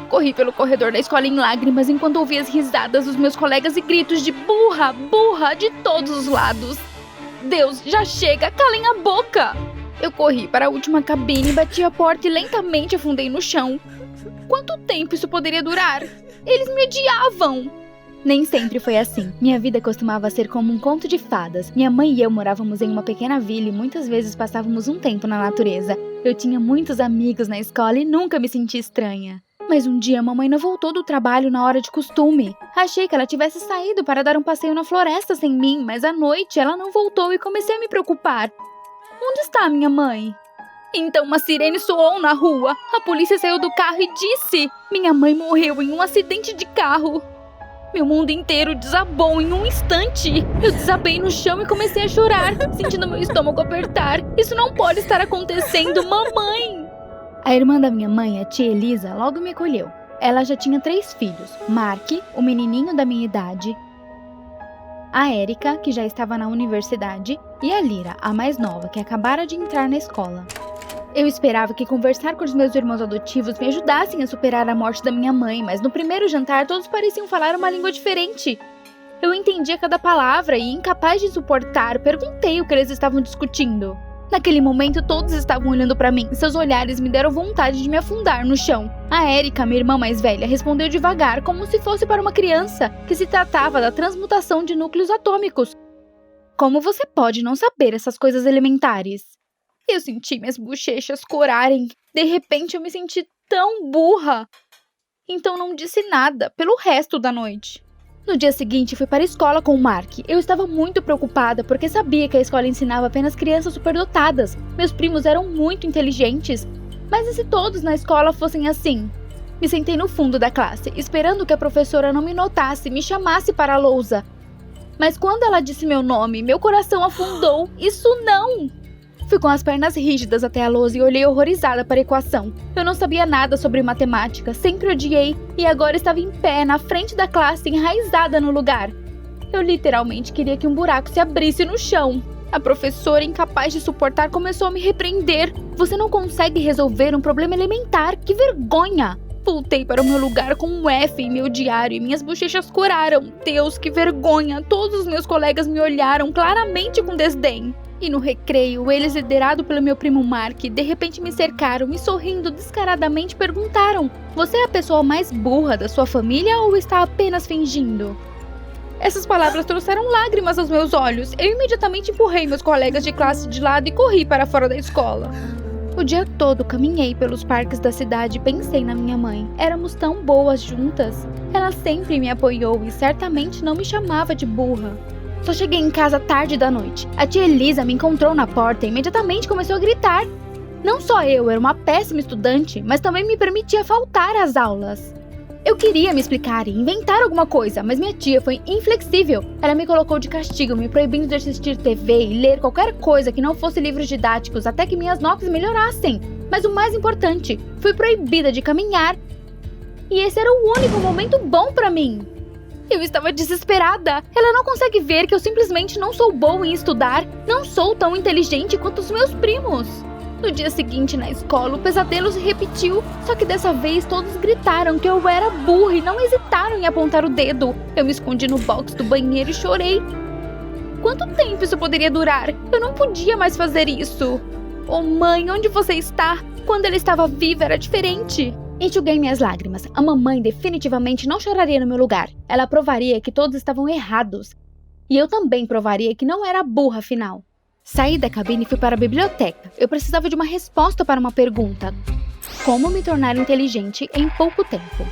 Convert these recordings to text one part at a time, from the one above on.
Corri pelo corredor da escola em lágrimas enquanto ouvia as risadas dos meus colegas e gritos de burra, burra de todos os lados. Deus, já chega, calem a boca! Eu corri para a última cabine, bati a porta e lentamente afundei no chão. Quanto tempo isso poderia durar? Eles me odiavam! Nem sempre foi assim. Minha vida costumava ser como um conto de fadas. Minha mãe e eu morávamos em uma pequena vila e muitas vezes passávamos um tempo na natureza. Eu tinha muitos amigos na escola e nunca me senti estranha. Mas um dia mamãe não voltou do trabalho na hora de costume. Achei que ela tivesse saído para dar um passeio na floresta sem mim, mas à noite ela não voltou e comecei a me preocupar. Onde está minha mãe? Então uma sirene soou na rua. A polícia saiu do carro e disse: minha mãe morreu em um acidente de carro. Meu mundo inteiro desabou em um instante. Eu desabei no chão e comecei a chorar, sentindo meu estômago apertar. Isso não pode estar acontecendo, mamãe! A irmã da minha mãe, a tia Elisa, logo me acolheu. Ela já tinha 3 filhos. Mark, o menininho da minha idade, a Érica, que já estava na universidade, e a Lira, a mais nova, que acabara de entrar na escola. Eu esperava que conversar com os meus irmãos adotivos me ajudassem a superar a morte da minha mãe, mas no primeiro jantar todos pareciam falar uma língua diferente. Eu entendia cada palavra e, incapaz de suportar, perguntei o que eles estavam discutindo. Naquele momento todos estavam olhando para mim, seus olhares me deram vontade de me afundar no chão. A Érica, minha irmã mais velha, respondeu devagar, como se fosse para uma criança, que se tratava da transmutação de núcleos atômicos. Como você pode não saber essas coisas elementares? Eu senti minhas bochechas corarem. De repente eu me senti tão burra. Então não disse nada pelo resto da noite. No dia seguinte fui para a escola com o Mark. Eu estava muito preocupada porque sabia que a escola ensinava apenas crianças superdotadas. Meus primos eram muito inteligentes. Mas e se todos na escola fossem assim? Me sentei no fundo da classe, esperando que a professora não me notasse e me chamasse para a lousa. Mas quando ela disse meu nome, meu coração afundou. Isso não! Fui com as pernas rígidas até a lousa e olhei horrorizada para a equação. Eu não sabia nada sobre matemática, sempre odiei, e agora estava em pé, na frente da classe, enraizada no lugar. Eu literalmente queria que um buraco se abrisse no chão. A professora, incapaz de suportar, começou a me repreender. Você não consegue resolver um problema elementar, que vergonha! Voltei para o meu lugar com um F em meu diário e minhas bochechas coraram. Deus, que vergonha! Todos os meus colegas me olharam claramente com desdém. E no recreio, eles, liderados pelo meu primo Mark, de repente me cercaram e sorrindo descaradamente perguntaram: você é a pessoa mais burra da sua família ou está apenas fingindo? Essas palavras trouxeram lágrimas aos meus olhos. Eu imediatamente empurrei meus colegas de classe de lado e corri para fora da escola. O dia todo caminhei pelos parques da cidade e pensei na minha mãe. Éramos tão boas juntas. Ela sempre me apoiou e certamente não me chamava de burra. Só cheguei em casa tarde da noite. A tia Elisa me encontrou na porta e imediatamente começou a gritar. Não só eu era uma péssima estudante, mas também me permitia faltar às aulas. Eu queria me explicar e inventar alguma coisa, mas minha tia foi inflexível. Ela me colocou de castigo, me proibindo de assistir TV e ler qualquer coisa que não fosse livros didáticos até que minhas notas melhorassem. Mas o mais importante, fui proibida de caminhar. E esse era o único momento bom pra mim. Eu estava desesperada. Ela não consegue ver que eu simplesmente não sou boa em estudar. Não sou tão inteligente quanto os meus primos. No dia seguinte, na escola, o pesadelo se repetiu. Só que dessa vez todos gritaram que eu era burra e não hesitaram em apontar o dedo. Eu me escondi no box do banheiro e chorei. Quanto tempo isso poderia durar? Eu não podia mais fazer isso. Oh mãe, onde você está? Quando ela estava viva era diferente. Enxuguei minhas lágrimas. A mamãe definitivamente não choraria no meu lugar. Ela provaria que todos estavam errados. E eu também provaria que não era burra, afinal. Saí da cabine e fui para a biblioteca. Eu precisava de uma resposta para uma pergunta. Como me tornar inteligente em pouco tempo?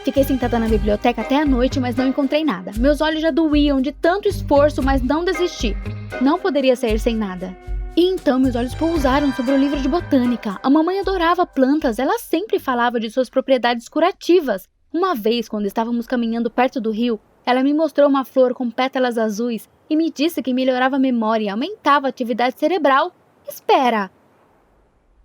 Fiquei sentada na biblioteca até a noite, mas não encontrei nada. Meus olhos já doíam de tanto esforço, mas não desisti. Não poderia sair sem nada. E então meus olhos pousaram sobre o livro de botânica. A mamãe adorava plantas, ela sempre falava de suas propriedades curativas. Uma vez, quando estávamos caminhando perto do rio, ela me mostrou uma flor com pétalas azuis e me disse que melhorava a memória e aumentava a atividade cerebral. Espera!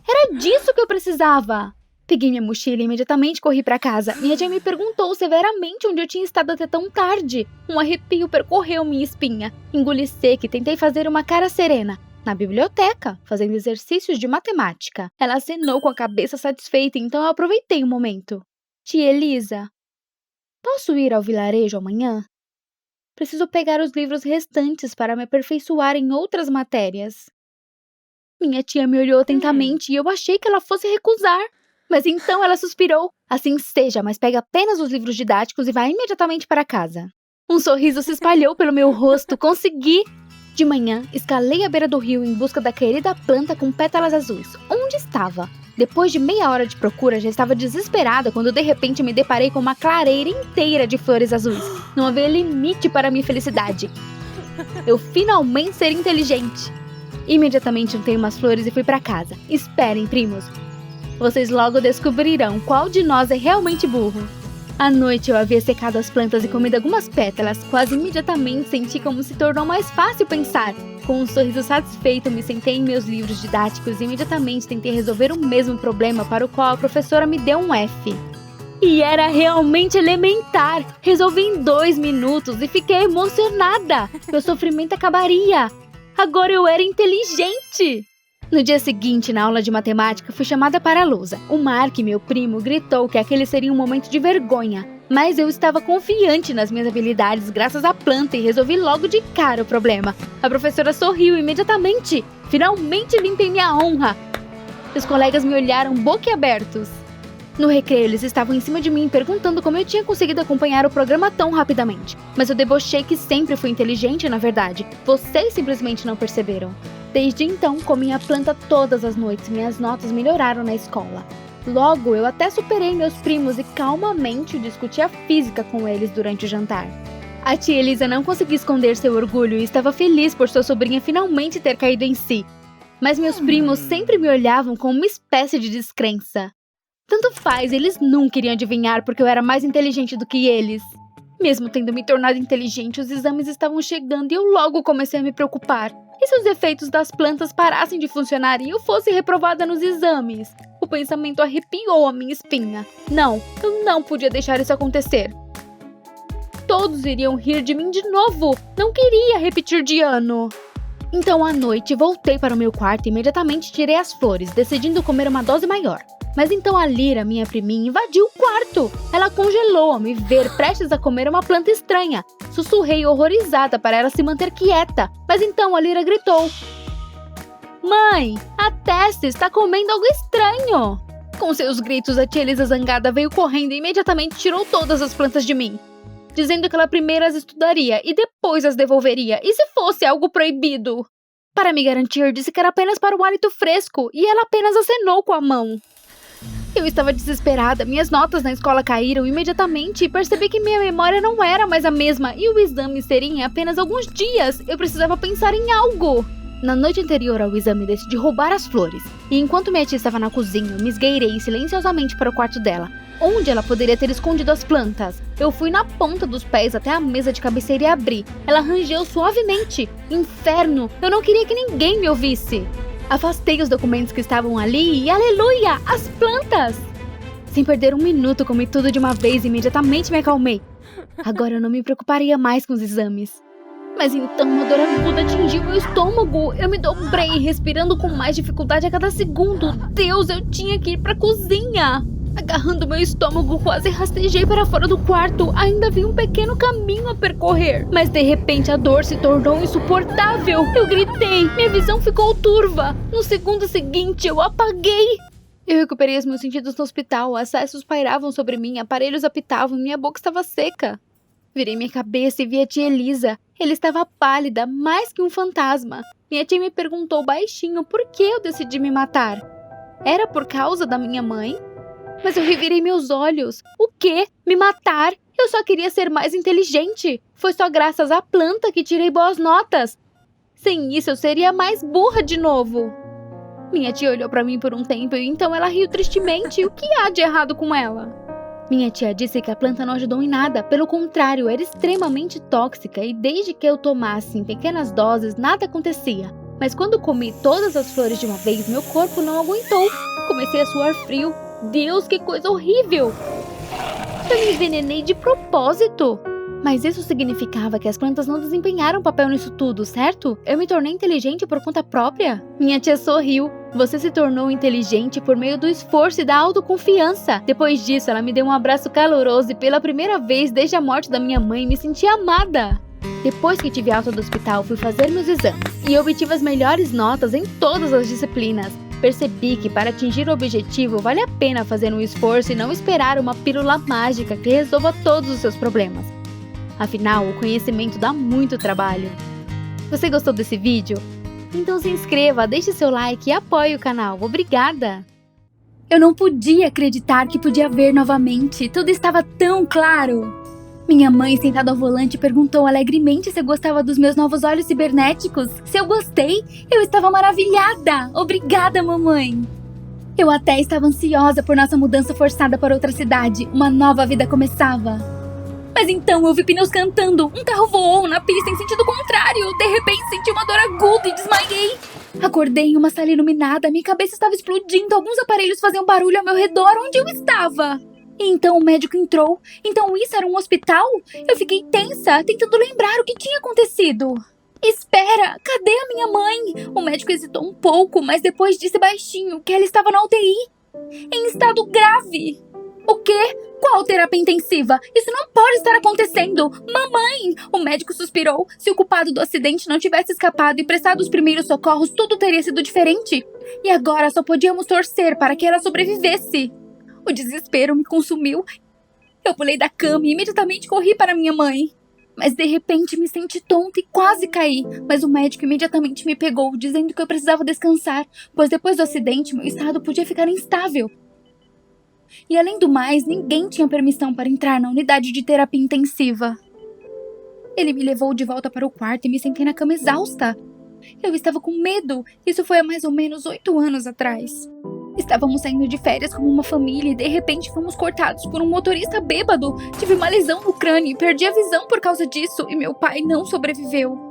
Era disso que eu precisava! Peguei minha mochila e imediatamente corri para casa. Minha tia me perguntou severamente onde eu tinha estado até tão tarde. Um arrepio percorreu minha espinha. Engoli seco e tentei fazer uma cara serena. Na biblioteca, fazendo exercícios de matemática. Ela acenou com a cabeça satisfeita, então eu aproveitei o momento. Tia Elisa, posso ir ao vilarejo amanhã? Preciso pegar os livros restantes para me aperfeiçoar em outras matérias. Minha tia me olhou atentamente e eu achei que ela fosse recusar. Mas então ela suspirou. Assim seja, mas pegue apenas os livros didáticos e vá imediatamente para casa. Um sorriso se espalhou pelo meu rosto. Consegui! De manhã, escalei a beira do rio em busca da querida planta com pétalas azuis. Onde estava? Depois de meia hora de procura, já estava desesperada quando de repente me deparei com uma clareira inteira de flores azuis. Não havia limite para minha felicidade. Eu finalmente seria inteligente. Imediatamente juntei umas flores e fui para casa. Esperem, primos. Vocês logo descobrirão qual de nós é realmente burro. À noite eu havia secado as plantas e comido algumas pétalas. Quase imediatamente senti como se tornou mais fácil pensar. Com um sorriso satisfeito, me sentei em meus livros didáticos e imediatamente tentei resolver o mesmo problema para o qual a professora me deu um F. E era realmente elementar. Resolvi em 2 minutos e fiquei emocionada. Meu sofrimento acabaria. Agora eu era inteligente! No dia seguinte, na aula de matemática, fui chamada para a lousa. O Mark, meu primo, gritou que aquele seria um momento de vergonha. Mas eu estava confiante nas minhas habilidades graças à planta e resolvi logo de cara o problema. A professora sorriu imediatamente. Finalmente limpei minha honra. Os colegas me olharam boquiabertos. No recreio, eles estavam em cima de mim perguntando como eu tinha conseguido acompanhar o programa tão rapidamente. Mas eu debochei que sempre fui inteligente, na verdade. Vocês simplesmente não perceberam. Desde então, comi a planta todas as noites e minhas notas melhoraram na escola. Logo, eu até superei meus primos e calmamente discuti a física com eles durante o jantar. A tia Elisa não conseguia esconder seu orgulho e estava feliz por sua sobrinha finalmente ter caído em si. Mas meus primos sempre me olhavam com uma espécie de descrença. Tanto faz, eles nunca iriam adivinhar porque eu era mais inteligente do que eles. Mesmo tendo me tornado inteligente, os exames estavam chegando e eu logo comecei a me preocupar. E se os efeitos das plantas parassem de funcionar e eu fosse reprovada nos exames? O pensamento arrepiou a minha espinha. Não, eu não podia deixar isso acontecer. Todos iriam rir de mim de novo. Não queria repetir de ano. Então, à noite, voltei para o meu quarto e imediatamente tirei as flores, decidindo comer uma dose maior. Mas então a Lyra, minha priminha, invadiu o quarto. Ela congelou ao me ver prestes a comer uma planta estranha. Sussurrei horrorizada para ela se manter quieta. Mas então a Lyra gritou: "Mãe, a Tessa está comendo algo estranho!" Com seus gritos, a tia Elisa zangada veio correndo e imediatamente tirou todas as plantas de mim, dizendo que ela primeiro as estudaria e depois as devolveria, e se fosse algo proibido. Para me garantir, disse que era apenas para o hálito fresco, e ela apenas acenou com a mão. Eu estava desesperada, minhas notas na escola caíram imediatamente e percebi que minha memória não era mais a mesma e o exame seria em apenas alguns dias. Eu precisava pensar em algo. Na noite anterior ao exame, decidi roubar as flores. E enquanto minha tia estava na cozinha, eu me esgueirei silenciosamente para o quarto dela, onde ela poderia ter escondido as plantas. Eu fui na ponta dos pés até a mesa de cabeceira e abri. Ela rangeu suavemente. Inferno! Eu não queria que ninguém me ouvisse. Afastei os documentos que estavam ali e, aleluia, as plantas! Sem perder um minuto, comi tudo de uma vez e imediatamente me acalmei. Agora eu não me preocuparia mais com os exames. Mas então uma dor aguda atingiu meu estômago. Eu me dobrei, respirando com mais dificuldade a cada segundo. Deus, eu tinha que ir para a cozinha. Agarrando meu estômago, quase rastejei para fora do quarto. Ainda havia um pequeno caminho a percorrer. Mas de repente a dor se tornou insuportável. Eu gritei. Minha visão ficou turva. No segundo seguinte, eu apaguei. Eu recuperei os meus sentidos no hospital. Acessos pairavam sobre mim, aparelhos apitavam e minha boca estava seca. Virei minha cabeça e vi a tia Elisa. Ela estava pálida, mais que um fantasma. Minha tia me perguntou baixinho por que eu decidi me matar. Era por causa da minha mãe? Mas eu revirei meus olhos. O quê? Me matar? Eu só queria ser mais inteligente. Foi só graças à planta que tirei boas notas. Sem isso, eu seria mais burra de novo. Minha tia olhou pra mim por um tempo e então ela riu tristemente. O que há de errado com ela? Minha tia disse que a planta não ajudou em nada. Pelo contrário, era extremamente tóxica e desde que eu tomasse em pequenas doses, nada acontecia. Mas quando comi todas as flores de uma vez, meu corpo não aguentou. Comecei a suar frio. Deus, que coisa horrível! Eu me envenenei de propósito. Mas isso significava que as plantas não desempenharam papel nisso tudo, certo? Eu me tornei inteligente por conta própria? Minha tia sorriu. Você se tornou inteligente por meio do esforço e da autoconfiança. Depois disso, ela me deu um abraço caloroso e pela primeira vez desde a morte da minha mãe me senti amada. Depois que tive alta do hospital, fui fazer meus exames e obtive as melhores notas em todas as disciplinas. Percebi que para atingir o objetivo vale a pena fazer um esforço e não esperar uma pílula mágica que resolva todos os seus problemas. Afinal, o conhecimento dá muito trabalho. Você gostou desse vídeo? Então se inscreva, deixe seu like e apoie o canal. Obrigada! Eu não podia acreditar que podia ver novamente. Tudo estava tão claro. Minha mãe, sentada ao volante, perguntou alegremente se eu gostava dos meus novos olhos cibernéticos. Se eu gostei, eu estava maravilhada. Obrigada, mamãe! Eu até estava ansiosa por nossa mudança forçada para outra cidade. Uma nova vida começava. Mas então eu vi pneus cantando, um carro voou na pista em sentido contrário. De repente senti uma dor aguda e desmaiei. Acordei em uma sala iluminada, minha cabeça estava explodindo, alguns aparelhos faziam barulho ao meu redor. Onde eu estava? E então o médico entrou. Então isso era um hospital? Eu fiquei tensa, tentando lembrar o que tinha acontecido. Espera, cadê a minha mãe? O médico hesitou um pouco, mas depois disse baixinho que ela estava na UTI, em estado grave. O quê? Qual terapia intensiva? Isso não pode estar acontecendo! Mamãe! O médico suspirou. Se o culpado do acidente não tivesse escapado e prestado os primeiros socorros, tudo teria sido diferente. E agora só podíamos torcer para que ela sobrevivesse. O desespero me consumiu. Eu pulei da cama e imediatamente corri para minha mãe. Mas de repente me senti tonta e quase caí. Mas o médico imediatamente me pegou, dizendo que eu precisava descansar, pois depois do acidente meu estado podia ficar instável. E além do mais, ninguém tinha permissão para entrar na unidade de terapia intensiva. Ele me levou de volta para o quarto e me sentei na cama exausta. Eu estava com medo. Isso foi há mais ou menos 8 anos atrás. Estávamos saindo de férias como uma família e de repente fomos cortados por um motorista bêbado. Tive uma lesão no crânio e perdi a visão por causa disso e meu pai não sobreviveu.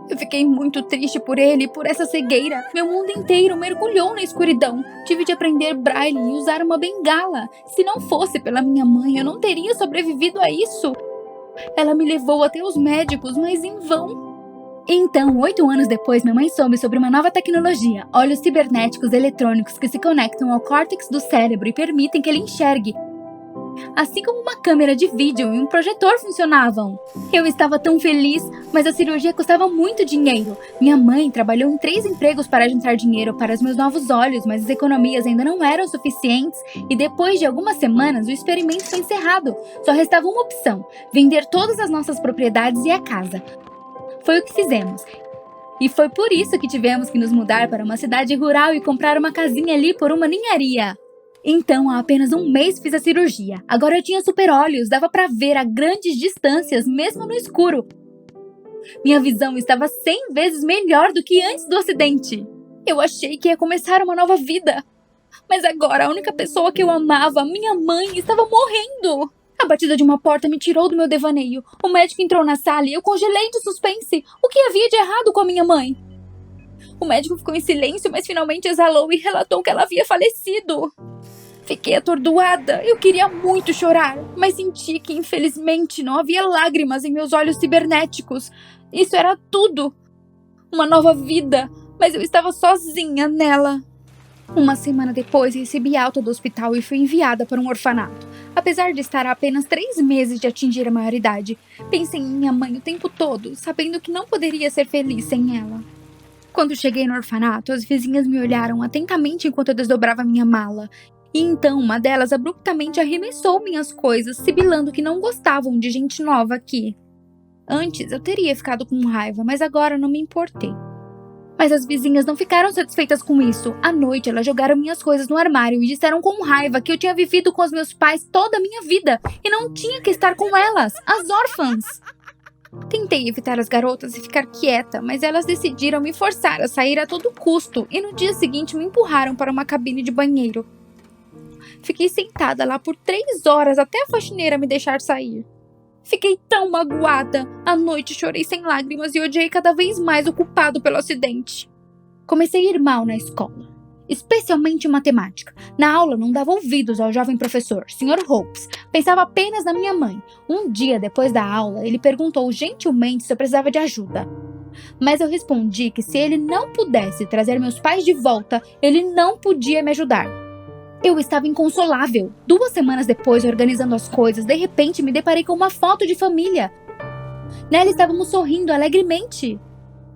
Eu fiquei muito triste por ele e por essa cegueira. Meu mundo inteiro mergulhou na escuridão. Tive de aprender braille e usar uma bengala. Se não fosse pela minha mãe, eu não teria sobrevivido a isso. Ela me levou até os médicos, mas em vão. Então, 8 anos depois, minha mãe soube sobre uma nova tecnologia, olhos cibernéticos eletrônicos que se conectam ao córtex do cérebro e permitem que ele enxergue, assim como uma câmera de vídeo e um projetor funcionavam. Eu estava tão feliz, mas a cirurgia custava muito dinheiro. Minha mãe trabalhou em 3 empregos para juntar dinheiro para os meus novos olhos, mas as economias ainda não eram suficientes e depois de algumas semanas o experimento foi encerrado. Só restava uma opção: vender todas as nossas propriedades e a casa. Foi o que fizemos. E foi por isso que tivemos que nos mudar para uma cidade rural e comprar uma casinha ali por uma ninharia. Então, há apenas um mês fiz a cirurgia. Agora eu tinha super olhos, dava para ver a grandes distâncias, mesmo no escuro. Minha visão estava 100 vezes melhor do que antes do acidente. Eu achei que ia começar uma nova vida. Mas agora a única pessoa que eu amava, minha mãe, estava morrendo. A batida de uma porta me tirou do meu devaneio. O médico entrou na sala e eu congelei de suspense. O que havia de errado com a minha mãe? O médico ficou em silêncio, mas finalmente exalou e relatou que ela havia falecido. Fiquei atordoada. Eu queria muito chorar, mas senti que, infelizmente, não havia lágrimas em meus olhos cibernéticos. Isso era tudo. Uma nova vida, mas eu estava sozinha nela. Uma semana depois, recebi alta do hospital e fui enviada para um orfanato. Apesar de estar a apenas 3 meses de atingir a maioridade, pensei em minha mãe o tempo todo, sabendo que não poderia ser feliz sem ela. Quando cheguei no orfanato, as vizinhas me olharam atentamente enquanto eu desdobrava minha mala. E então uma delas abruptamente arremessou minhas coisas, sibilando que não gostavam de gente nova aqui. Antes eu teria ficado com raiva, mas agora não me importei. Mas as vizinhas não ficaram satisfeitas com isso. À noite, elas jogaram minhas coisas no armário e disseram com raiva que eu tinha vivido com os meus pais toda a minha vida e não tinha que estar com elas, as órfãs. Tentei evitar as garotas e ficar quieta, mas elas decidiram me forçar a sair a todo custo e no dia seguinte me empurraram para uma cabine de banheiro. Fiquei sentada lá por 3 horas até a faxineira me deixar sair. Fiquei tão magoada. À noite chorei sem lágrimas e odiei cada vez mais o culpado pelo acidente. Comecei a ir mal na escola, especialmente em matemática. Na aula não dava ouvidos ao jovem professor, Sr. Hopes. Pensava apenas na minha mãe. Um dia depois da aula, ele perguntou gentilmente se eu precisava de ajuda. Mas eu respondi que se ele não pudesse trazer meus pais de volta, ele não podia me ajudar. Eu estava inconsolável. 2 semanas depois, organizando as coisas, de repente me deparei com uma foto de família. Nela estávamos sorrindo alegremente.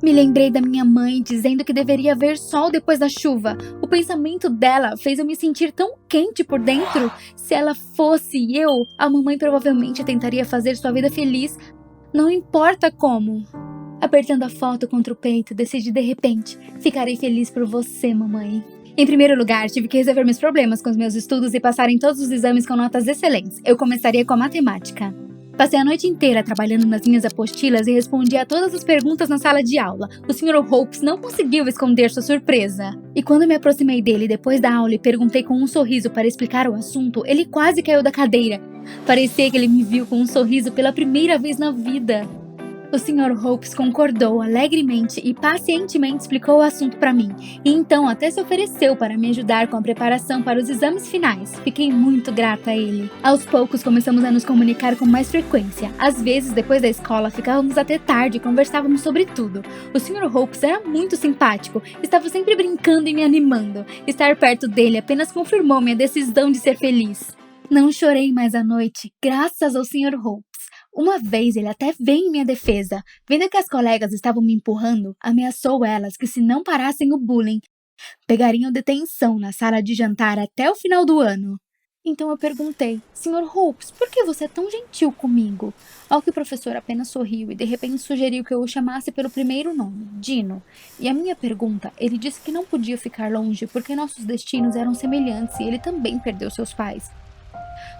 Me lembrei da minha mãe dizendo que deveria haver sol depois da chuva. O pensamento dela fez eu me sentir tão quente por dentro. Se ela fosse eu, a mamãe provavelmente tentaria fazer sua vida feliz, não importa como. Apertando a foto contra o peito, decidi de repente: ficarei feliz por você, mamãe. Em primeiro lugar, tive que resolver meus problemas com os meus estudos e passar em todos os exames com notas excelentes. Eu começaria com a matemática. Passei a noite inteira trabalhando nas minhas apostilas e respondi a todas as perguntas na sala de aula. O Sr. Hopes não conseguiu esconder sua surpresa. E quando me aproximei dele depois da aula e perguntei com um sorriso para explicar o assunto, ele quase caiu da cadeira. Parecia que ele me viu com um sorriso pela primeira vez na vida. O Sr. Hopes concordou alegremente e pacientemente explicou o assunto para mim, e então até se ofereceu para me ajudar com a preparação para os exames finais. Fiquei muito grata a ele. Aos poucos começamos a nos comunicar com mais frequência. Às vezes, depois da escola, ficávamos até tarde e conversávamos sobre tudo. O Sr. Hopes era muito simpático, estava sempre brincando e me animando. Estar perto dele apenas confirmou minha decisão de ser feliz. Não chorei mais à noite, graças ao Sr. Hopes. Uma vez ele até veio em minha defesa. Vendo que as colegas estavam me empurrando, ameaçou elas que se não parassem o bullying, pegariam detenção na sala de jantar até o final do ano. Então eu perguntei: Sr. Hopes, por que você é tão gentil comigo? Ao que o professor apenas sorriu e de repente sugeriu que eu o chamasse pelo primeiro nome, Dino. E a minha pergunta, ele disse que não podia ficar longe porque nossos destinos eram semelhantes e ele também perdeu seus pais.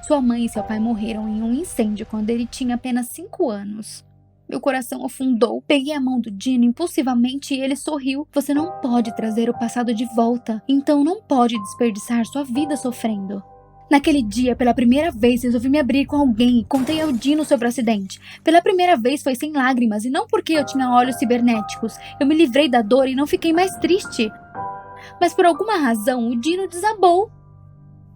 Sua mãe e seu pai morreram em um incêndio quando ele tinha apenas 5 anos. Meu coração afundou. Peguei a mão do Dino impulsivamente e ele sorriu. Você não pode trazer o passado de volta, então não pode desperdiçar sua vida sofrendo. Naquele dia, pela primeira vez, resolvi me abrir com alguém e contei ao Dino sobre o acidente. Pela primeira vez foi sem lágrimas e não porque eu tinha olhos cibernéticos. Eu me livrei da dor e não fiquei mais triste. Mas por alguma razão, o Dino desabou.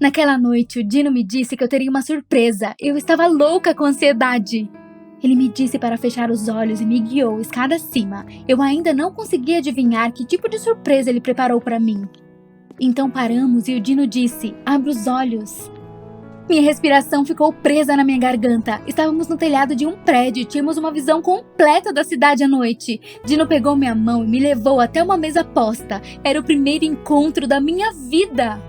Naquela noite, o Dino me disse que eu teria uma surpresa. Eu estava louca com ansiedade. Ele me disse para fechar os olhos e me guiou escada acima. Eu ainda não conseguia adivinhar que tipo de surpresa ele preparou para mim. Então paramos e o Dino disse: abre os olhos. Minha respiração ficou presa na minha garganta. Estávamos no telhado de um prédio e tínhamos uma visão completa da cidade à noite. Dino pegou minha mão e me levou até uma mesa posta. Era o primeiro encontro da minha vida.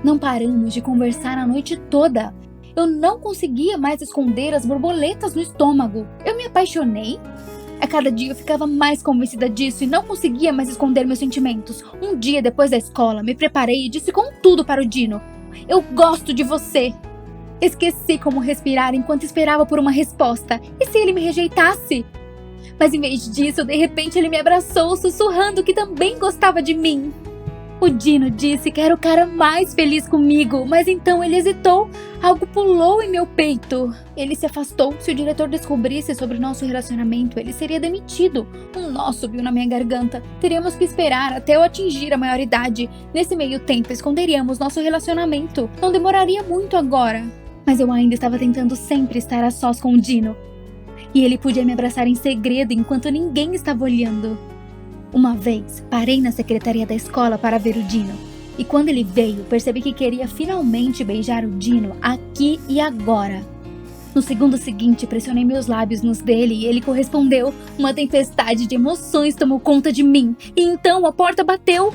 Não paramos de conversar a noite toda. Eu não conseguia mais esconder as borboletas no estômago. Eu me apaixonei? A cada dia eu ficava mais convencida disso e não conseguia mais esconder meus sentimentos. Um dia depois da escola, me preparei e disse com tudo para o Dino: eu gosto de você. Esqueci como respirar enquanto esperava por uma resposta. E se ele me rejeitasse? Mas em vez disso, de repente ele me abraçou, sussurrando que também gostava de mim. O Dino disse que era o cara mais feliz comigo, mas então ele hesitou. Algo pulou em meu peito. Ele se afastou. Se o diretor descobrisse sobre nosso relacionamento, ele seria demitido. Um nó subiu na minha garganta. Teríamos que esperar até eu atingir a maioridade. Nesse meio tempo, esconderíamos nosso relacionamento. Não demoraria muito agora. Mas eu ainda estava tentando sempre estar a sós com o Dino. E ele podia me abraçar em segredo enquanto ninguém estava olhando. Uma vez, parei na secretaria da escola para ver o Dino. E quando ele veio, percebi que queria finalmente beijar o Dino aqui e agora. No segundo seguinte, pressionei meus lábios nos dele e ele correspondeu. Uma tempestade de emoções tomou conta de mim. E então a porta bateu.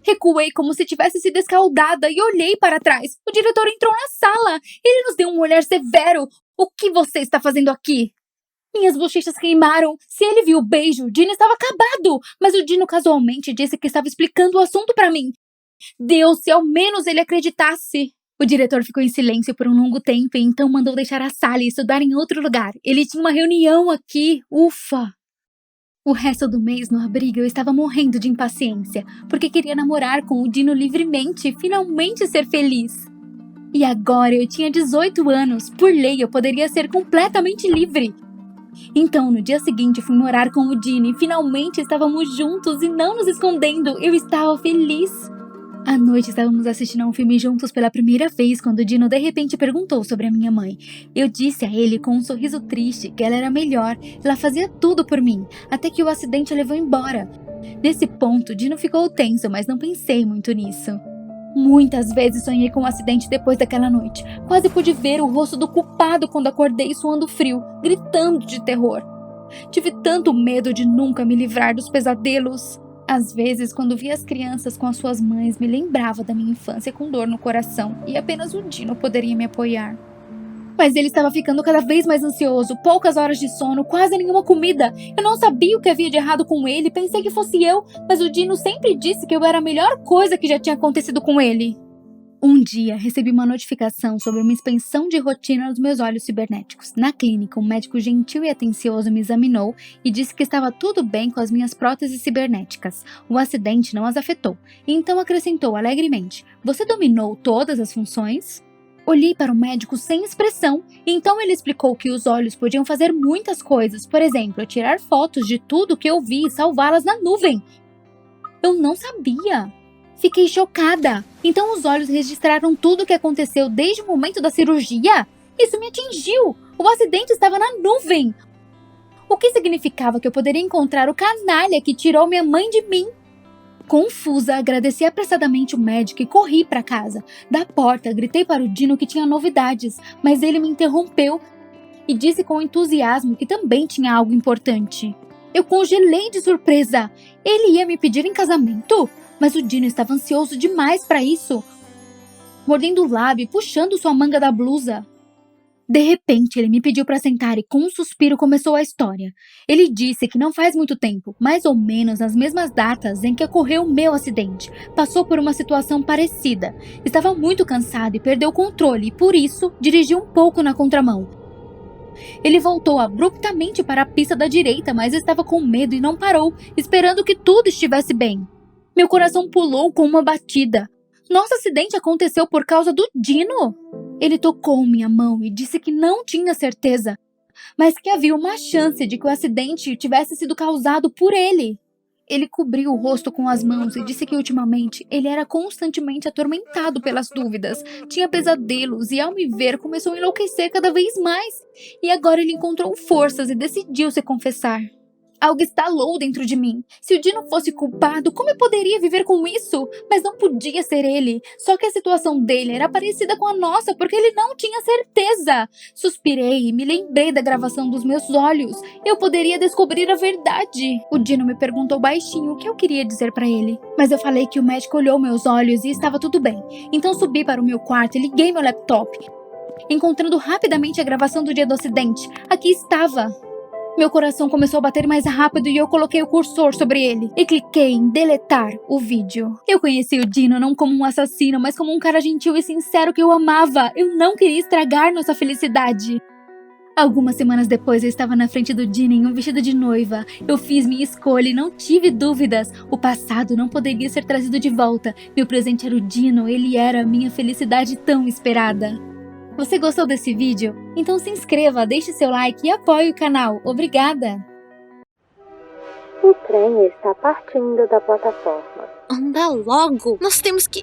Recuei como se tivesse sido escaldada e olhei para trás. O diretor entrou na sala. Ele nos deu um olhar severo. O que você está fazendo aqui? Minhas bochechas queimaram. Se ele viu o beijo, Dino estava acabado. Mas o Dino casualmente disse que estava explicando o assunto para mim. Deus, se ao menos ele acreditasse. O diretor ficou em silêncio por um longo tempo e então mandou deixar a sala e estudar em outro lugar. Ele tinha uma reunião aqui. Ufa! O resto do mês no abrigo eu estava morrendo de impaciência, porque queria namorar com o Dino livremente e finalmente ser feliz. E agora eu tinha 18 anos. Por lei eu poderia ser completamente livre. Então, no dia seguinte, fui morar com o Dino e finalmente estávamos juntos e não nos escondendo. Eu estava feliz. À noite estávamos assistindo a um filme juntos pela primeira vez quando Dino de repente perguntou sobre a minha mãe. Eu disse a ele com um sorriso triste que ela era melhor, ela fazia tudo por mim, até que o acidente a levou embora. Nesse ponto, Dino ficou tenso, mas não pensei muito nisso. Muitas vezes sonhei com um acidente depois daquela noite. Quase pude ver o rosto do culpado quando acordei suando frio, gritando de terror. Tive tanto medo de nunca me livrar dos pesadelos. Às vezes, quando via as crianças com as suas mães, me lembrava da minha infância com dor no coração e apenas o Dino poderia me apoiar. Mas ele estava ficando cada vez mais ansioso, poucas horas de sono, quase nenhuma comida. Eu não sabia o que havia de errado com ele, pensei que fosse eu, mas o Dino sempre disse que eu era a melhor coisa que já tinha acontecido com ele. Um dia, recebi uma notificação sobre uma inspeção de rotina dos meus olhos cibernéticos. Na clínica, um médico gentil e atencioso me examinou e disse que estava tudo bem com as minhas próteses cibernéticas. O acidente não as afetou. E então acrescentou alegremente: "Você dominou todas as funções?" Olhei para o médico sem expressão, e então ele explicou que os olhos podiam fazer muitas coisas, por exemplo, tirar fotos de tudo que eu vi e salvá-las na nuvem. Eu não sabia. Fiquei chocada. Então os olhos registraram tudo o que aconteceu desde o momento da cirurgia? Isso me atingiu. O acidente estava na nuvem. O que significava que eu poderia encontrar o canalha que tirou minha mãe de mim? Confusa, agradeci apressadamente o médico e corri para casa. Da porta, gritei para o Dino que tinha novidades, mas ele me interrompeu e disse com entusiasmo que também tinha algo importante. Eu congelei de surpresa. Ele ia me pedir em casamento? Mas o Dino estava ansioso demais para isso, mordendo o lábio e puxando sua manga da blusa. De repente, ele me pediu para sentar e com um suspiro começou a história. Ele disse que não faz muito tempo, mais ou menos nas mesmas datas em que ocorreu o meu acidente, passou por uma situação parecida. Estava muito cansado e perdeu o controle e, por isso, dirigiu um pouco na contramão. Ele voltou abruptamente para a pista da direita, mas estava com medo e não parou, esperando que tudo estivesse bem. Meu coração pulou com uma batida. Nosso acidente aconteceu por causa do Dino? Ele tocou minha mão e disse que não tinha certeza, mas que havia uma chance de que o acidente tivesse sido causado por ele. Ele cobriu o rosto com as mãos e disse que ultimamente ele era constantemente atormentado pelas dúvidas, tinha pesadelos e ao me ver começou a enlouquecer cada vez mais. E agora ele encontrou forças e decidiu se confessar. Algo estalou dentro de mim. Se o Dino fosse culpado, como eu poderia viver com isso? Mas não podia ser ele. Só que a situação dele era parecida com a nossa, porque ele não tinha certeza. Suspirei e me lembrei da gravação dos meus olhos. Eu poderia descobrir a verdade. O Dino me perguntou baixinho o que eu queria dizer para ele. Mas eu falei que o médico olhou meus olhos e estava tudo bem. Então subi para o meu quarto e liguei meu laptop, encontrando rapidamente a gravação do dia do acidente. Aqui estava. Meu coração começou a bater mais rápido e eu coloquei o cursor sobre ele e cliquei em deletar o vídeo. Eu conheci o Dino não como um assassino, mas como um cara gentil e sincero que eu amava. Eu não queria estragar nossa felicidade. Algumas semanas depois eu estava na frente do Dino em um vestido de noiva. Eu fiz minha escolha e não tive dúvidas. O passado não poderia ser trazido de volta. Meu presente era o Dino, ele era a minha felicidade tão esperada. Você gostou desse vídeo? Então se inscreva, deixe seu like e apoie o canal. Obrigada! O trem está partindo da plataforma. Anda logo! Nós temos que...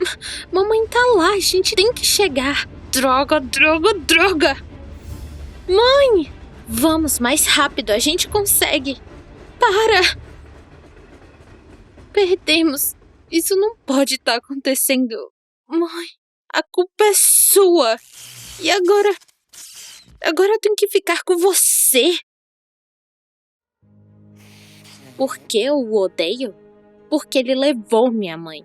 Mamãe tá lá, a gente tem que chegar. Droga, droga, droga! Mãe! Vamos mais rápido, a gente consegue. Para! Perdemos. Isso não pode estar acontecendo. Mãe, a culpa é sua. E agora? Agora eu tenho que ficar com você? Por que eu o odeio? Porque ele levou minha mãe.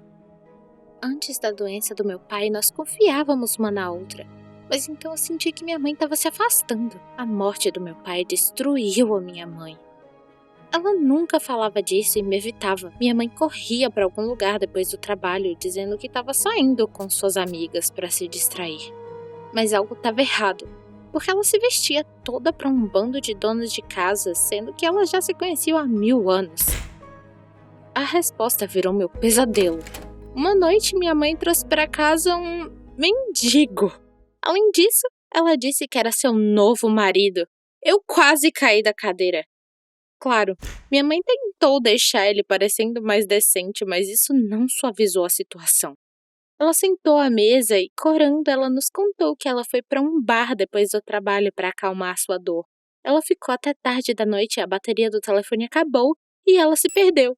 Antes da doença do meu pai, nós confiávamos uma na outra. Mas então eu senti que minha mãe estava se afastando. A morte do meu pai destruiu a minha mãe. Ela nunca falava disso e me evitava. Minha mãe corria para algum lugar depois do trabalho, dizendo que estava saindo com suas amigas para se distrair. Mas algo estava errado, porque ela se vestia toda para um bando de donas de casa, sendo que elas já se conheciam há 1000 anos. A resposta virou meu pesadelo. Uma noite, minha mãe trouxe para casa um mendigo. Além disso, ela disse que era seu novo marido. Eu quase caí da cadeira. Claro, minha mãe tentou deixar ele parecendo mais decente, mas isso não suavizou a situação. Ela sentou à mesa e, corando, ela nos contou que ela foi para um bar depois do trabalho para acalmar sua dor. Ela ficou até tarde da noite e a bateria do telefone acabou e ela se perdeu.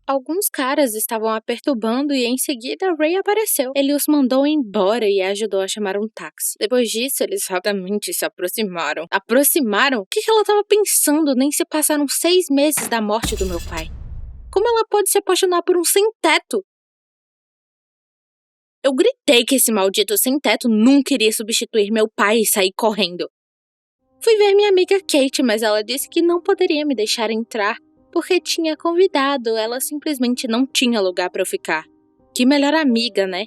Alguns caras estavam a perturbando e em seguida Ray apareceu. Ele os mandou embora e a ajudou a chamar um táxi. Depois disso, eles rapidamente se aproximaram. Aproximaram? O que ela estava pensando? Nem se passaram 6 meses da morte do meu pai. Como ela pode se apaixonar por um sem-teto? Eu gritei que esse maldito sem-teto nunca iria substituir meu pai e saí correndo. Fui ver minha amiga Kate, mas ela disse que não poderia me deixar entrar porque tinha convidado, ela simplesmente não tinha lugar para eu ficar. Que melhor amiga, né?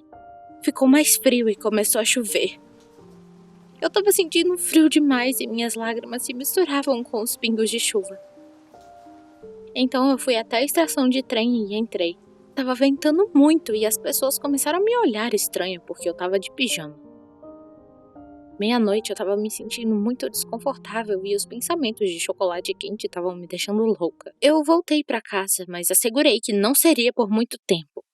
Ficou mais frio e começou a chover. Eu tava sentindo frio demais e minhas lágrimas se misturavam com os pingos de chuva. Então eu fui até a estação de trem e entrei. Tava ventando muito e as pessoas começaram a me olhar estranho porque eu tava de pijama. Meia-noite eu tava me sentindo muito desconfortável e os pensamentos de chocolate quente estavam me deixando louca. Eu voltei pra casa, mas assegurei que não seria por muito tempo.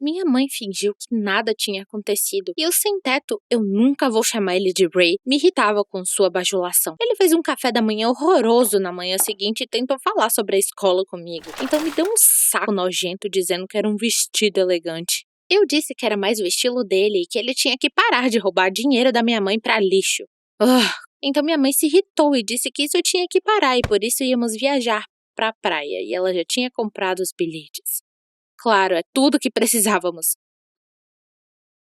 Minha mãe fingiu que nada tinha acontecido e o sem-teto, eu nunca vou chamar ele de Ray, me irritava com sua bajulação. Ele fez um café da manhã horroroso na manhã seguinte e tentou falar sobre a escola comigo. Então me deu um saco nojento dizendo que era um vestido elegante. Eu disse que era mais o estilo dele e que ele tinha que parar de roubar dinheiro da minha mãe pra lixo. Então minha mãe se irritou e disse que isso tinha que parar e por isso íamos viajar pra praia e ela já tinha comprado os bilhetes. Claro, é tudo que precisávamos.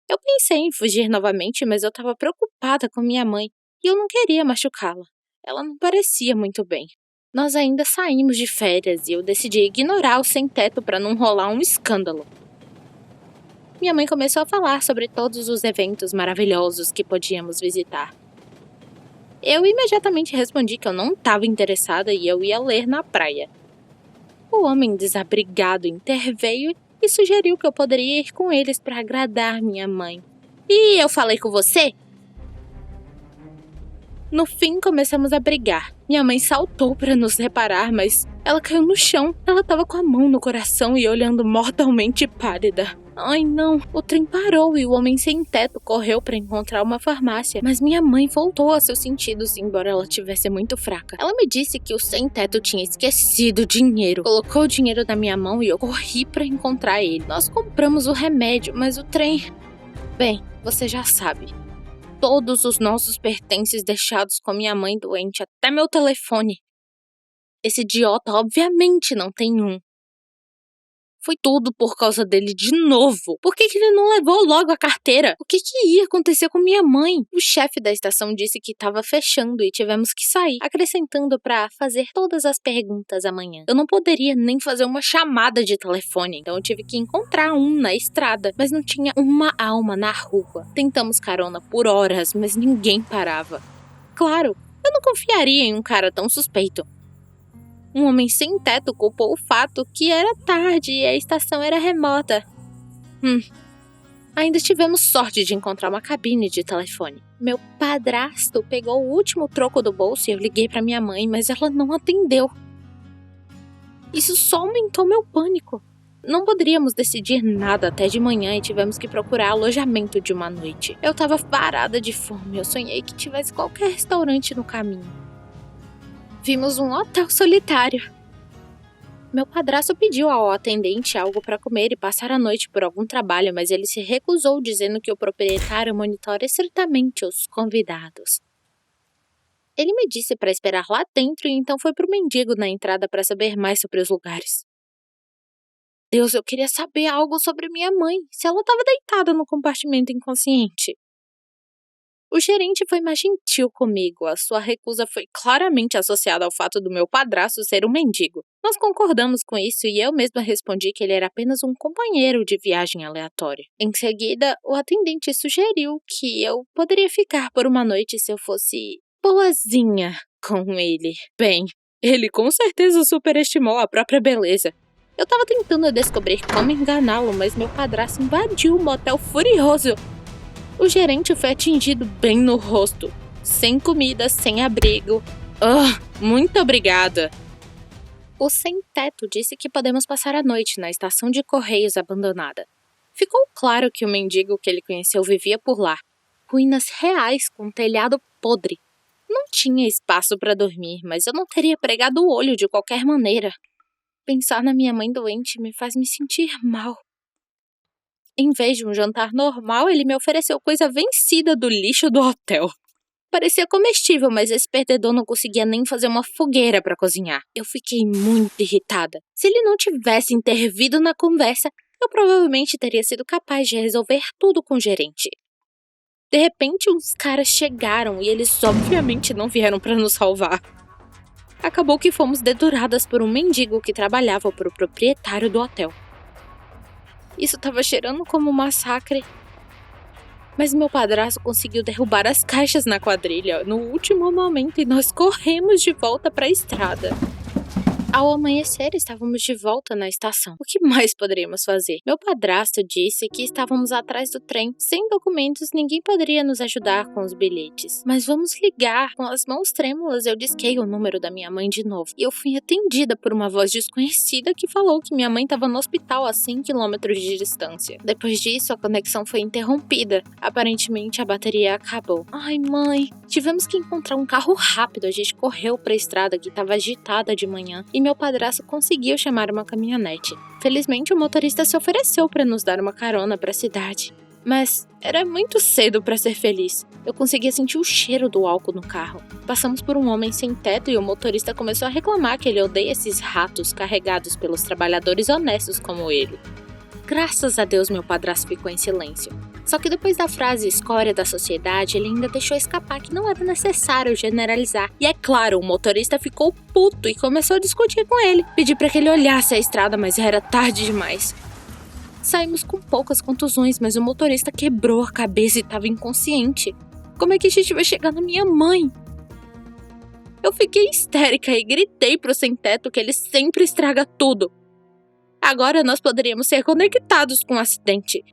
Eu pensei em fugir novamente, mas eu estava preocupada com minha mãe e eu não queria machucá-la. Ela não parecia muito bem. Nós ainda saímos de férias e eu decidi ignorar o sem-teto para não rolar um escândalo. Minha mãe começou a falar sobre todos os eventos maravilhosos que podíamos visitar. Eu imediatamente respondi que eu não estava interessada e eu ia ler na praia. O homem desabrigado interveio e sugeriu que eu poderia ir com eles para agradar minha mãe. E eu falei com você? No fim, começamos a brigar. Minha mãe saltou para nos separar, mas ela caiu no chão. Ela estava com a mão no coração e olhando mortalmente pálida. Ai não, o trem parou e o homem sem teto correu para encontrar uma farmácia. Mas minha mãe voltou a seus sentidos, embora ela tivesse muito fraca. Ela me disse que o sem teto tinha esquecido o dinheiro. Colocou o dinheiro na minha mão e eu corri para encontrar ele. Nós compramos o remédio, mas o trem... Bem, você já sabe. Todos os nossos pertences deixados com minha mãe doente, até meu telefone. Esse idiota obviamente não tem um. Foi tudo por causa dele de novo. Por que ele não levou logo a carteira? O que ia acontecer com minha mãe? O chefe da estação disse que estava fechando e tivemos que sair, acrescentando para fazer todas as perguntas amanhã. Eu não poderia nem fazer uma chamada de telefone, então eu tive que encontrar um na estrada, mas não tinha uma alma na rua. Tentamos carona por horas, mas ninguém parava. Claro, eu não confiaria em um cara tão suspeito. Um homem sem teto culpou o fato que era tarde e a estação era remota. Ainda tivemos sorte de encontrar uma cabine de telefone. Meu padrasto pegou o último troco do bolso e eu liguei para minha mãe, mas ela não atendeu. Isso só aumentou meu pânico. Não poderíamos decidir nada até de manhã e tivemos que procurar alojamento de uma noite. Eu estava parada de fome, eu sonhei que tivesse qualquer restaurante no caminho. Vimos um hotel solitário. Meu padrasto pediu ao atendente algo para comer e passar a noite por algum trabalho, mas ele se recusou, dizendo que o proprietário monitora estritamente os convidados. Ele me disse para esperar lá dentro e então foi pro mendigo na entrada para saber mais sobre os lugares. Deus, eu queria saber algo sobre minha mãe, se ela estava deitada no compartimento inconsciente. O gerente foi mais gentil comigo. A sua recusa foi claramente associada ao fato do meu padrasto ser um mendigo. Nós concordamos com isso e eu mesma respondi que ele era apenas um companheiro de viagem aleatório. Em seguida, o atendente sugeriu que eu poderia ficar por uma noite se eu fosse boazinha com ele. Bem, ele com certeza superestimou a própria beleza. Eu estava tentando descobrir como enganá-lo, mas meu padrasto invadiu o motel furioso. O gerente foi atingido bem no rosto. Sem comida, sem abrigo. Muito obrigada. O sem-teto disse que podemos passar a noite na estação de correios abandonada. Ficou claro que o mendigo que ele conheceu vivia por lá. Ruínas reais com telhado podre. Não tinha espaço para dormir, mas eu não teria pregado o olho de qualquer maneira. Pensar na minha mãe doente me faz me sentir mal. Em vez de um jantar normal, ele me ofereceu coisa vencida do lixo do hotel. Parecia comestível, mas esse perdedor não conseguia nem fazer uma fogueira para cozinhar. Eu fiquei muito irritada. Se ele não tivesse intervido na conversa, eu provavelmente teria sido capaz de resolver tudo com o gerente. De repente, uns caras chegaram e eles obviamente não vieram para nos salvar. Acabou que fomos deduradas por um mendigo que trabalhava para o proprietário do hotel. Isso estava cheirando como um massacre. Mas meu padrasto conseguiu derrubar as caixas na quadrilha no último momento e nós corremos de volta para a estrada. Ao amanhecer, estávamos de volta na estação. O que mais poderíamos fazer? Meu padrasto disse que estávamos atrás do trem. Sem documentos, ninguém poderia nos ajudar com os bilhetes. Mas vamos ligar. Com as mãos trêmulas, eu disquei o número da minha mãe de novo. E eu fui atendida por uma voz desconhecida que falou que minha mãe estava no hospital a 100 km de distância. Depois disso, a conexão foi interrompida. Aparentemente, a bateria acabou. Ai, mãe, tivemos que encontrar um carro rápido. A gente correu para a estrada que estava agitada de manhã. E meu padrasto conseguiu chamar uma caminhonete. Felizmente, o motorista se ofereceu para nos dar uma carona para a cidade. Mas era muito cedo para ser feliz. Eu conseguia sentir o cheiro do álcool no carro. Passamos por um homem sem teto e o motorista começou a reclamar que ele odeia esses ratos carregados pelos trabalhadores honestos como ele. Graças a Deus, meu padrasto ficou em silêncio. Só que depois da frase escória da sociedade, ele ainda deixou escapar que não era necessário generalizar. E é claro, o motorista ficou puto e começou a discutir com ele. Pedi para que ele olhasse a estrada, mas era tarde demais. Saímos com poucas contusões, mas o motorista quebrou a cabeça e estava inconsciente. Como é que a gente vai chegar na minha mãe? Eu fiquei histérica e gritei pro sem-teto que ele sempre estraga tudo. Agora nós poderíamos ser conectados com o acidente.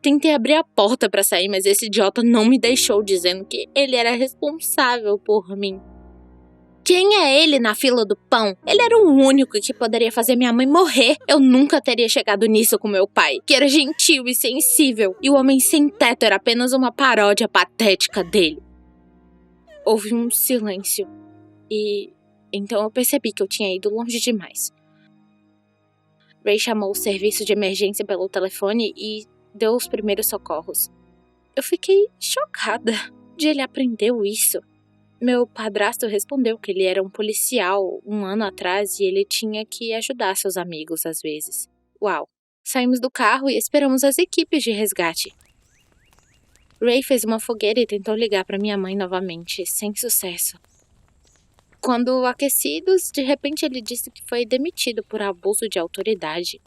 Tentei abrir a porta para sair, mas esse idiota não me deixou, dizendo que ele era responsável por mim. Quem é ele na fila do pão? Ele era o único que poderia fazer minha mãe morrer. Eu nunca teria chegado nisso com meu pai, que era gentil e sensível, e o homem sem teto era apenas uma paródia patética dele. Houve um silêncio, e então eu percebi que eu tinha ido longe demais. Ray chamou o serviço de emergência pelo telefone e deu os primeiros socorros. Eu fiquei chocada de ele aprendeu isso. Meu padrasto respondeu que ele era um policial 1 ano atrás e ele tinha que ajudar seus amigos às vezes. Uau! Saímos do carro e esperamos as equipes de resgate. Ray fez uma fogueira e tentou ligar para minha mãe novamente, sem sucesso. Quando aquecidos, de repente ele disse que foi demitido por abuso de autoridade.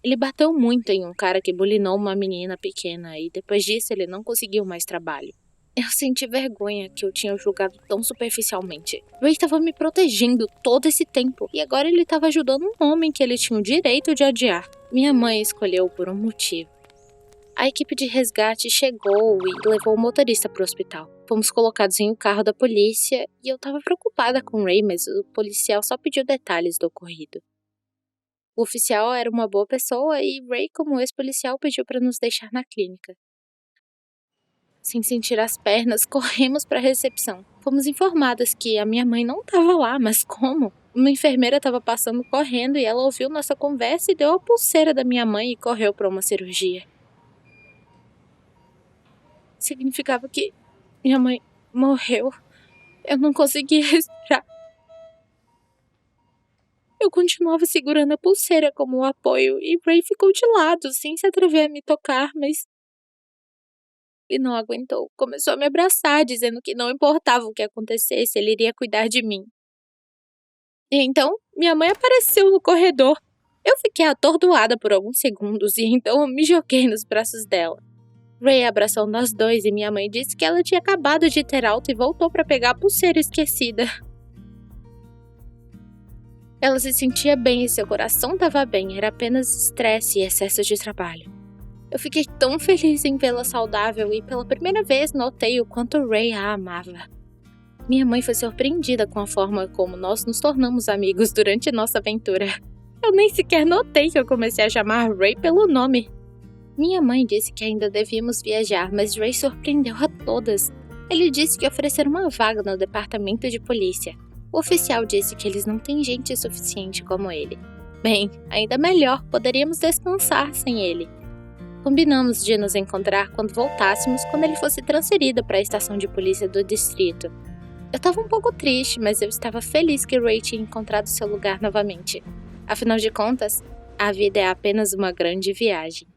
Ele bateu muito em um cara que bulinou uma menina pequena e depois disso ele não conseguiu mais trabalho. Eu senti vergonha que eu tinha julgado tão superficialmente. Ray estava me protegendo todo esse tempo e agora ele estava ajudando um homem que ele tinha o direito de odiar. Minha mãe escolheu por um motivo. A equipe de resgate chegou e levou o motorista para o hospital. Fomos colocados em um carro da polícia e eu estava preocupada com Ray, mas o policial só pediu detalhes do ocorrido. O oficial era uma boa pessoa e Ray, como ex-policial, pediu para nos deixar na clínica. Sem sentir as pernas, corremos para a recepção. Fomos informadas que a minha mãe não estava lá, mas como? Uma enfermeira estava passando correndo e ela ouviu nossa conversa e deu a pulseira da minha mãe e correu para uma cirurgia. Significava que minha mãe morreu. Eu não conseguia respirar. Eu continuava segurando a pulseira como um apoio e Ray ficou de lado, sem se atrever a me tocar, mas ele não aguentou. Começou a me abraçar, dizendo que não importava o que acontecesse, ele iria cuidar de mim. E então, minha mãe apareceu no corredor. Eu fiquei atordoada por alguns segundos e então eu me joguei nos braços dela. Ray abraçou nós dois e minha mãe disse que ela tinha acabado de ter alta e voltou para pegar a pulseira esquecida. Ela se sentia bem e seu coração estava bem, era apenas estresse e excesso de trabalho. Eu fiquei tão feliz em vê-la saudável e pela primeira vez notei o quanto Ray a amava. Minha mãe foi surpreendida com a forma como nós nos tornamos amigos durante nossa aventura. Eu nem sequer notei que eu comecei a chamar Ray pelo nome. Minha mãe disse que ainda devíamos viajar, mas Ray surpreendeu a todas. Ele disse que ofereceram uma vaga no departamento de polícia. O oficial disse que eles não têm gente suficiente como ele. Bem, ainda melhor, poderíamos descansar sem ele. Combinamos de nos encontrar quando voltássemos, quando ele fosse transferido para a estação de polícia do distrito. Eu estava um pouco triste, mas eu estava feliz que Ray tinha encontrado seu lugar novamente. Afinal de contas, a vida é apenas uma grande viagem.